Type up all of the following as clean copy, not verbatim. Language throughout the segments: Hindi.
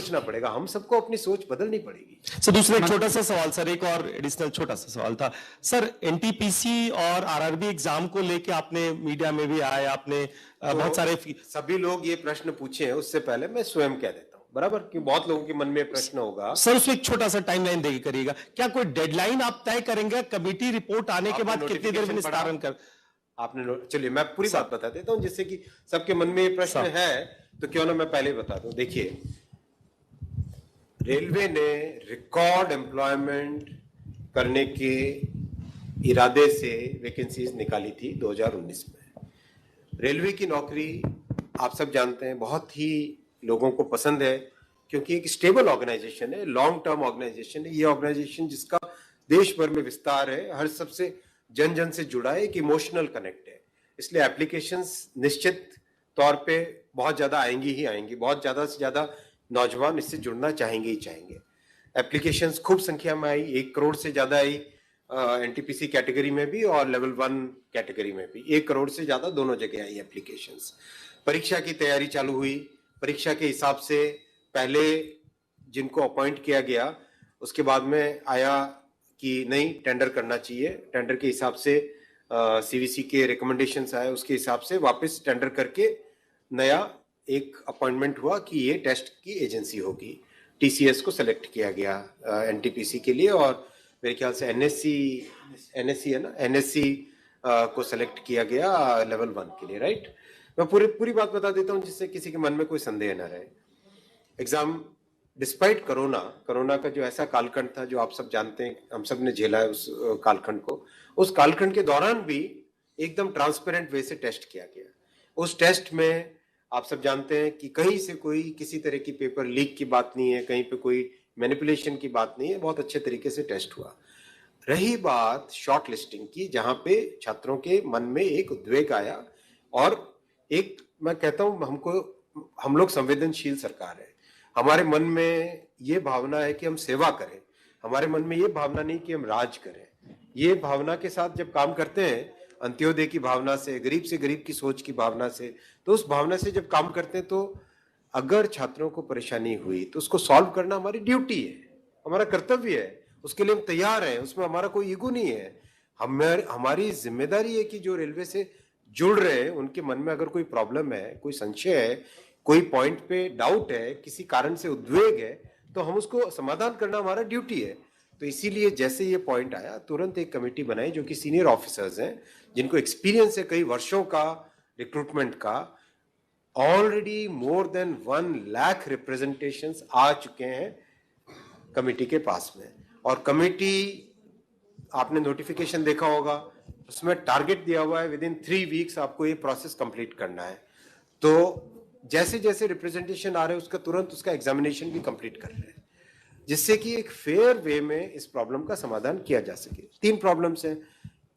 सोचना पड़ेगा, हम सबको अपनी सोच बदलनी पड़ेगी। सर दूसरा एक छोटा सा सवाल सर, एक और एडिशनल छोटा सा सवाल था सर, एनटीपीसी और आरआरबी एग्जाम को लेके आपने मीडिया में भी आया, आपने तो बहुत सारे सभी लोग ये प्रश्न पूछे हैं, उससे पहले मैं स्वयं कह देता हूं, बराबर, कि बहुत लोगों के मन में प्रश्न होगा। सर उसमें एक छोटा सा टाइमलाइन देगी करिएगा, क्या कोई डेडलाइन आप तय करेंगे कमेटी रिपोर्ट आने के बाद कितनी देर में निस्तारण कर? आपने चलिए मैं पूरी बात बता देता हूं, जिससे कि सबके मन में ये प्रश्न है, तो क्यों ना मैं पहले बता दूं। देखिए, रेलवे ने रिकॉर्ड एम्प्लॉयमेंट करने के इरादे से वैकेंसीज निकाली थी 2019 में। रेलवे की नौकरी आप सब जानते हैं बहुत ही लोगों को पसंद है, क्योंकि एक स्टेबल ऑर्गेनाइजेशन है, लॉन्ग टर्म ऑर्गेनाइजेशन है। ये ऑर्गेनाइजेशन जिसका देश भर में विस्तार है, हर सबसे जन जन से जुड़ा है, एक इमोशनल कनेक्ट है, इसलिए एप्लीकेशंस निश्चित तौर पे बहुत ज्यादा आएंगी ही आएंगी, बहुत ज्यादा से ज्यादा नौजवान इससे जुड़ना चाहेंगे ही चाहेंगे। एप्लीकेशंस खूब संख्या में आई, 1 करोड़ से ज्यादा आई एनटीपीसी कैटेगरी में भी और लेवल 1 कैटेगरी में भी 1 करोड़ से ज्यादा दोनों जगह आई एप्लीकेशंस। परीक्षा की तैयारी चालू हुई, परीक्षा के हिसाब से पहले जिनको अपॉइंट किया गया, उसके बाद में आया कि नहीं टेंडर करना चाहिए, टेंडर के हिसाब से सीवीसी के रिकमेंडेशंस आए, उसके हिसाब से वापस टेंडर करके नया एक अपॉइंटमेंट हुआ कि ये टेस्ट की एजेंसी होगी। टीसीएस को सेलेक्ट किया गया एनटीपीसी के लिए, और मेरे ख्याल से एनएससी है ना, एनएससी को सेलेक्ट किया गया लेवल 1 के लिए, राइट। मैं पूरी बात बता देता हूँ जिससे किसी के मन में कोई संदेह न रहे। एग्जाम डिस्पाइट कोरोना का जो ऐसा कालखंड था जो आप सब जानते हैं, हम सब ने झेला है उस कालखंड को, उस कालखंड के दौरान भी एकदम ट्रांसपेरेंट वे से टेस्ट किया गया। उस टेस्ट में आप सब जानते हैं कि कहीं से कोई किसी तरह की पेपर लीक की बात नहीं है, कहीं पे कोई मैनिपुलेशन की बात नहीं है, बहुत अच्छे तरीके से टेस्ट हुआ। रही बात शॉर्ट लिस्टिंग की, जहां पे छात्रों के मन में एक उद्वेग आया, और एक मैं कहता हूं हम लोग संवेदनशील सरकार है, हमारे मन में ये भावना है कि हम सेवा करें, हमारे मन में ये भावना नहीं कि हम राज करें। ये भावना के साथ जब काम करते हैं, अंत्योदय की भावना से गरीब की सोच की भावना से, तो उस भावना से जब काम करते हैं, तो अगर छात्रों को परेशानी हुई तो उसको सॉल्व करना हमारी ड्यूटी है, हमारा कर्तव्य है, उसके लिए हम तैयार हैं, उसमें हमारा कोई ईगो नहीं है। हमारी जिम्मेदारी है कि जो रेलवे से जुड़ रहे हैं उनके मन में अगर कोई प्रॉब्लम है, कोई संशय है, कोई पॉइंट पे डाउट है, किसी कारण से उद्वेग है, तो हम उसको समाधान करना हमारा ड्यूटी है। तो इसीलिए जैसे ये पॉइंट आया, तुरंत एक कमेटी बनाई जो कि सीनियर ऑफिसर्स हैं, जिनको एक्सपीरियंस है कई वर्षों का रिक्रूटमेंट का। Already more than 1 lakh representations आ चुके हैं कमेटी के पास में, और कमेटी आपने नोटिफिकेशन देखा होगा, उसमें टारगेट दिया हुआ है विद इन 3 वीक्स आपको ये प्रोसेस कंप्लीट करना है। तो जैसे जैसे रिप्रेजेंटेशन आ रहे हैं उसका तुरंत उसका एग्जामिनेशन भी कंप्लीट कर रहे हैं, जिससे कि एक फेयर वे में इस प्रॉब्लम का समाधान किया जा सके। 3 प्रॉब्लम्स हैं।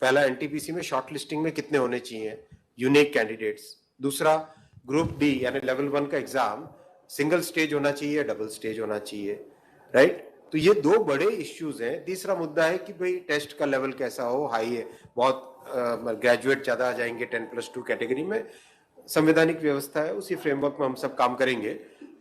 पहला, एनटीपीसी में शॉर्ट लिस्टिंग में कितने होने चाहिए यूनिक कैंडिडेट्स। दूसरा, ग्रुप डी यानी लेवल 1 का एग्जाम सिंगल स्टेज होना चाहिए या डबल स्टेज होना चाहिए, राइट। तो ये 2 बड़े इश्यूज हैं। तीसरा मुद्दा है कि भाई टेस्ट का लेवल कैसा हो, हाई है, बहुत ग्रेजुएट ज्यादा आ जाएंगे 10+2 कैटेगरी में, संवैधानिक व्यवस्था है, उसी फ्रेमवर्क में हम सब काम करेंगे।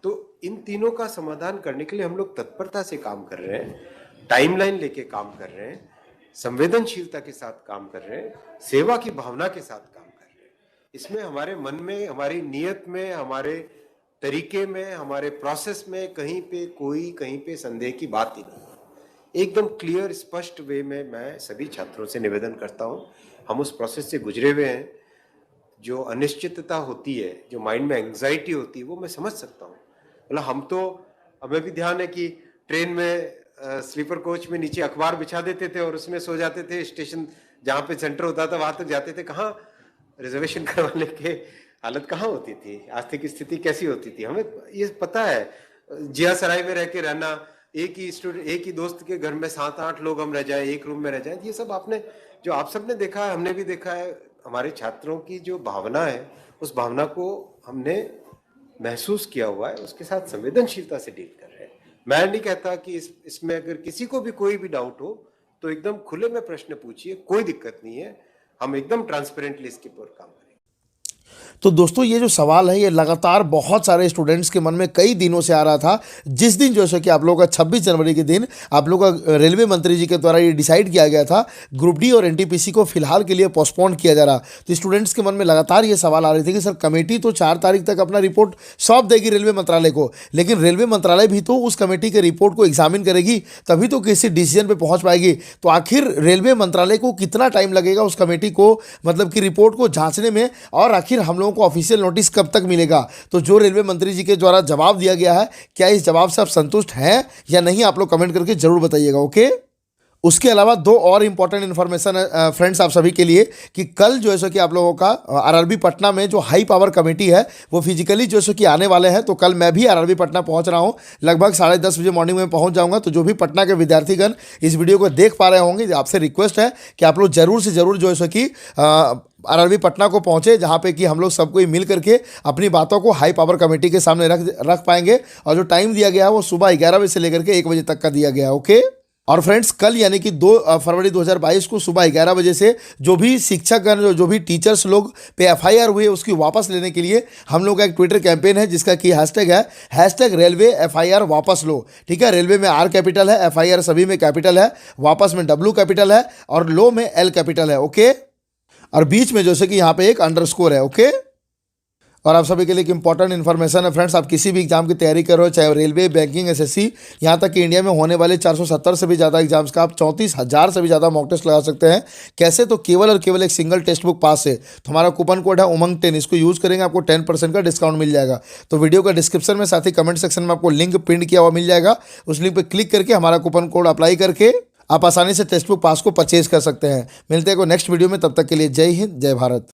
तो इन तीनों का समाधान करने के लिए हम लोग तत्परता से काम कर रहे हैं, टाइमलाइन लेके काम कर रहे हैं, संवेदनशीलता के साथ काम कर रहे हैं, सेवा की भावना के साथ काम कर रहे हैं। इसमें हमारे मन में, हमारी नीयत में, हमारे तरीके में, हमारे प्रोसेस में कहीं पे संदेह की बात ही नहीं। एकदम क्लियर स्पष्ट वे में मैं सभी छात्रों से निवेदन करता हूं, हम उस प्रोसेस से गुजरे हुए हैं। जो अनिश्चितता होती है, जो माइंड में एंग्जाइटी होती है, वो मैं समझ सकता हूँ। मतलब हमें भी ध्यान है कि ट्रेन में स्लीपर कोच में नीचे अखबार बिछा देते थे और उसमें सो जाते थे, स्टेशन जहाँ पे सेंटर होता था वहां तक जाते थे, कहाँ रिजर्वेशन करवाने के हालत कहाँ होती थी, आर्थिक स्थिति कैसी होती थी, हमें ये पता है। जिया सराय में रह के रहना, एक ही दोस्त के घर में 7-8 लोग हम रह जाए, एक रूम में रह जाए, ये सब आप सबने देखा है, हमने भी देखा है। हमारे छात्रों की जो भावना है, उस भावना को हमने महसूस किया हुआ है, उसके साथ संवेदनशीलता से डील कर रहे हैं। मैं नहीं कहता कि इसमें अगर किसी को भी कोई भी डाउट हो तो एकदम खुले में प्रश्न पूछिए, कोई दिक्कत नहीं है, हम एकदम ट्रांसपेरेंटली इसके ऊपर काम करेंगे। तो दोस्तों ये जो सवाल है ये लगातार बहुत सारे स्टूडेंट्स के मन में कई दिनों से आ रहा था। जिस दिन जो है कि आप लोगों का 26 जनवरी के दिन आप लोगों का रेलवे मंत्री जी के द्वारा ये डिसाइड किया गया था ग्रुप डी और एनटीपीसी को फिलहाल के लिए पोस्टपोन किया जा रहा, तो स्टूडेंट्स के मन में लगातार ये सवाल आ रहे थे कि सर कमेटी तो 4 तारीख तक अपना रिपोर्ट सौंप देगी रेलवे मंत्रालय को, लेकिन रेलवे मंत्रालय भी तो उस कमेटी के रिपोर्ट को एग्जामिन करेगी तभी तो किसी डिसीजन पे पहुंच पाएगी। तो आखिर रेलवे मंत्रालय को कितना टाइम लगेगा उस कमेटी को मतलब कि रिपोर्ट को जांचने में, और आखिर हम लोगों को ऑफिशियल नोटिस कब तक मिलेगा? तो जो रेलवे मंत्री जी के द्वारा जवाब दिया गया है, क्या इस जवाब से आप संतुष्ट हैं या नहीं, आप लोग कमेंट करके जरूर बताइएगा। ओके, उसके अलावा 2 और इंपॉर्टेंट इन्फॉर्मेशन है फ्रेंड्स आप सभी के लिए कि कल जो है सो कि आप लोगों का आरआरबी पटना में जो हाई पावर कमेटी है वो फिजिकली जो है सो कि आने वाले हैं। तो कल मैं भी आरआरबी पटना पहुंच रहा हूं, लगभग 10:30 बजे मॉर्निंग में पहुंच जाऊंगा। तो जो भी पटना के विद्यार्थीगण इस वीडियो को देख पा रहे होंगे, आपसे रिक्वेस्ट है कि आप लोग जरूर से जरूर जो है सो कि आरआरबी पटना को पहुंचे, जहां पे कि हम लोग सबको मिल करके अपनी बातों को हाई पावर कमेटी के सामने रख पाएंगे। और जो टाइम दिया गया है वो सुबह 11 बजे से लेकर के 1 बजे तक का दिया गया है। ओके, और फ्रेंड्स कल यानी कि 2 फरवरी 2022 को सुबह 11 बजे से जो भी शिक्षकगण जो भी टीचर्स लोग पे एफआईआर हुए उसकी वापस लेने के लिए हम लोग का एक ट्विटर कैंपेन है जिसका कि हैशटैग है #रेलवे एफआईआर वापस लो। ठीक है, रेलवे में R कैपिटल है, एफआईआर सभी में कैपिटल है, वापस में W कैपिटल है और लो में L कैपिटल है। ओके, और बीच में जैसे कि यहाँ पे एक अंडरस्कोर है। ओके, और आप सभी के लिए एक इंपॉर्टेंट इन्फॉर्मेशन है फ्रेंड्स, आप किसी भी एग्जाम की तैयारी कर रहे हो, चाहे रेलवे, बैंकिंग, एसएससी, यहाँ तक कि इंडिया में होने वाले 470 से भी ज़्यादा एग्जाम्स का आप 34,000 से भी ज़्यादा मॉक टेस्ट लगा सकते हैं। कैसे? तो केवल और केवल एक सिंगल टेक्स्ट बुक पास से। तो हमारा कूपन कोड है उमंग 10, इसको यूज़ करेंगे आपको 10% का डिस्काउंट मिल जाएगा। तो वीडियो का डिस्क्रिप्शन में साथ ही कमेंट सेक्शन में आपको लिंक प्रिंट किया हुआ मिल जाएगा, उस लिंक पर क्लिक करके हमारा कूपन कोड अप्लाई करके आप आसानी से टेक्स्ट बुक पास को परचेज कर सकते हैं। मिलते हैं को नेक्स्ट वीडियो में, तब तक के लिए जय हिंद, जय भारत।